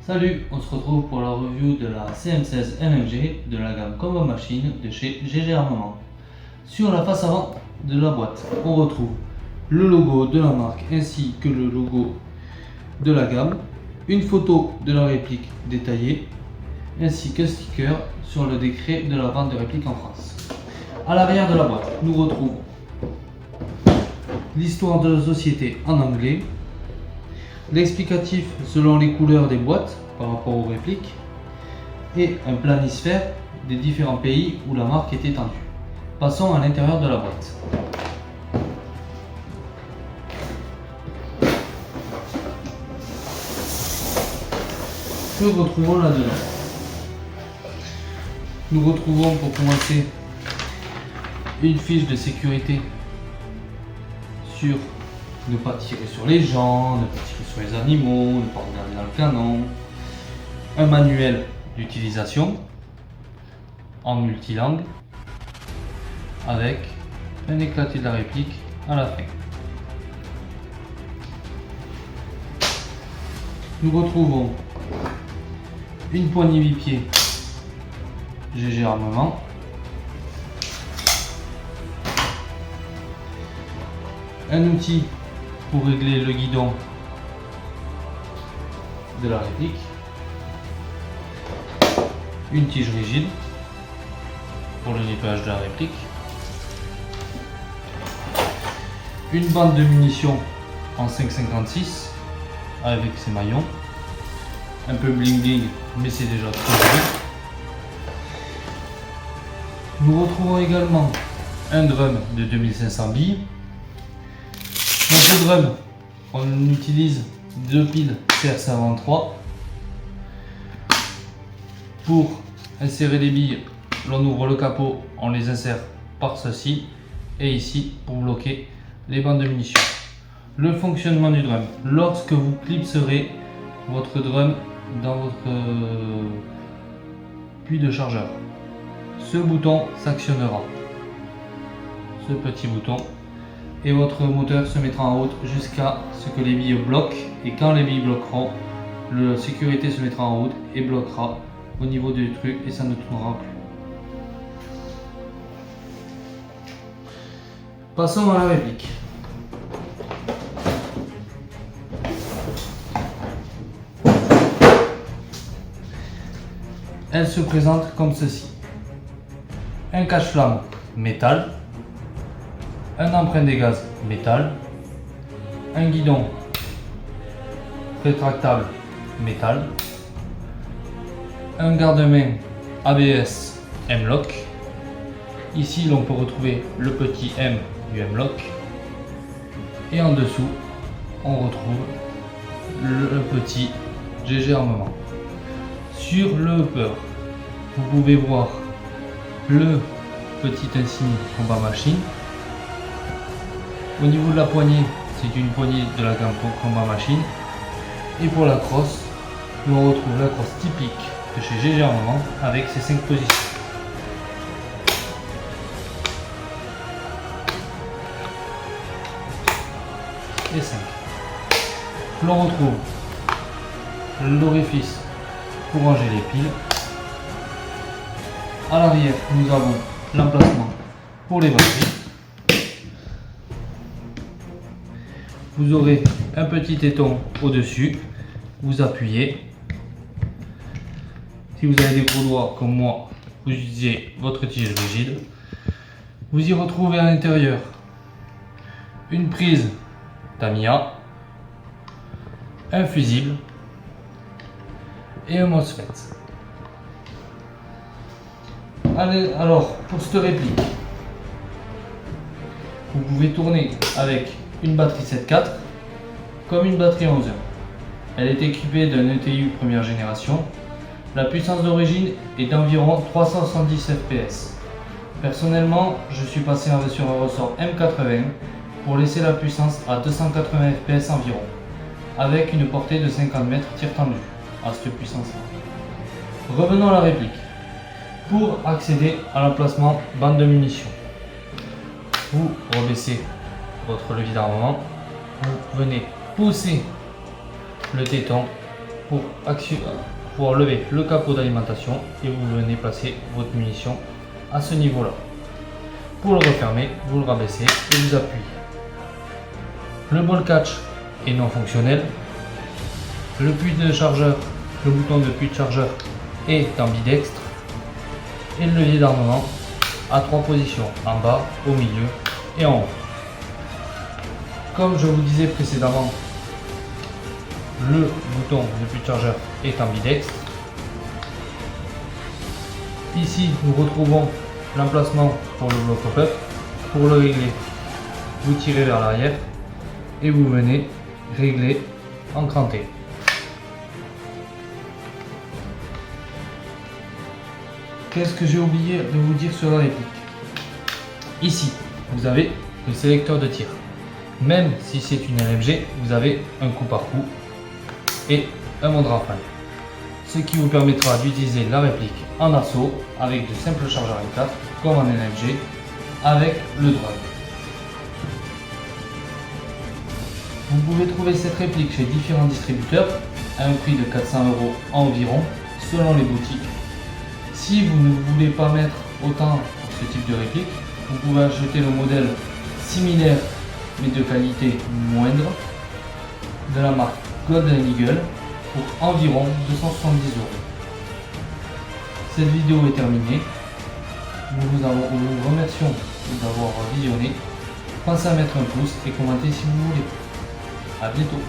Salut, on se retrouve pour la review de la CM16 MMG de la gamme Combat Machine de chez GG Armement. Sur la face avant de la boîte, on retrouve le logo de la marque ainsi que le logo de la gamme, une photo de la réplique détaillée ainsi qu'un sticker sur le décret de la vente de répliques en France. À l'arrière de la boîte, nous retrouvons l'histoire de la société en anglais, l'explicatif selon les couleurs des boîtes par rapport aux répliques et un planisphère des différents pays où la marque est étendue. Passons à l'intérieur de la boîte. Que retrouvons là-dedans? Nous retrouvons pour commencer une fiche de sécurité sur ne pas tirer sur les gens, ne pas tirer sur les animaux, ne pas regarder dans le canon. Un manuel d'utilisation en multilangue avec un éclaté de la réplique à la fin. Nous retrouvons une poignée bipied GG Armement, un outil pour régler le guidon de la réplique, une tige rigide pour le nettoyage de la réplique, une bande de munitions en 5,56 avec ses maillons, un peu bling bling mais c'est déjà très joli. Nous retrouvons également un drum de 2500 billes. Dans ce drum, on utilise deux piles CR53. Pour insérer les billes, l'on ouvre le capot, on les insère par ceci, et ici pour bloquer les bandes de munitions. Le fonctionnement du drum: lorsque vous clipserez votre drum dans votre puits de chargeur, ce bouton s'actionnera, ce petit bouton, et votre moteur se mettra en route jusqu'à ce que les billes bloquent, et quand les billes bloqueront, la sécurité se mettra en route et bloquera au niveau du truc et ça ne tournera plus. Passons à la réplique. Elle se présente comme ceci: un cache-flamme métal, un emprunt des gaz métal, un guidon rétractable métal, un garde-main ABS M-Lock. Ici l'on peut retrouver le petit M du M-Lock, et en dessous on retrouve le petit GG Armement. Sur le upper, vous pouvez voir le petit insigne Combat Machine. Au niveau de la poignée, c'est une poignée de la gamme Combat Machine. Et pour la crosse, on retrouve la crosse typique de chez GG Armement avec ses 5 positions. Et 5. L'on retrouve l'orifice pour ranger les piles. À l'arrière, nous avons l'emplacement pour les batteries. Vous aurez un petit téton au-dessus, vous appuyez. Si vous avez des gros doigts comme moi, vous utilisez votre tige rigide. Vous y retrouvez à l'intérieur une prise Tamiya, un fusible et un MOSFET. Allez, alors pour cette réplique, Vous pouvez tourner avec une batterie 7.4 comme une batterie 11 ohms. Elle est équipée d'un ETU première génération. La puissance d'origine est d'environ 370 fps. Personnellement, je suis passé sur un ressort M80 pour laisser la puissance à 280 fps environ, avec une portée de 50 mètres tir tendu à cette puissance-là. Revenons à la réplique. Pour accéder à l'emplacement bande de munitions, vous rebaissez votre levier d'armement, vous venez pousser le téton pour lever le capot d'alimentation et vous venez placer votre munition à ce niveau-là. Pour le refermer, vous le rabaissez et vous appuyez. Le ball catch est non fonctionnel. Le bouton de puits de chargeur est ambidextre. Et le levier d'armement a 3 positions, en bas, au milieu et en haut. Comme je vous disais précédemment, le bouton de puits de chargeur est ambidextre. Ici, nous retrouvons l'emplacement pour le bloc pop-up. Pour le régler, vous tirez vers l'arrière et vous venez régler en cranté. Qu'est-ce que j'ai oublié de vous dire sur la réplique? Ici, vous avez le sélecteur de tir. Même si c'est une LMG, vous avez un coup par coup et un mode rafale. Ce qui vous permettra d'utiliser la réplique en assaut avec de simples chargeurs M4 comme en LMG avec le drone. Vous pouvez trouver cette réplique chez différents distributeurs à un prix de 400 € environ selon les boutiques. Si vous ne voulez pas mettre autant pour ce type de réplique, vous pouvez acheter le modèle similaire mais de qualité moindre de la marque Golden Eagle pour environ 270 €. Cette vidéo est terminée. Nous vous remercions d'avoir visionné. Pensez à mettre un pouce et commenter si vous voulez. A bientôt.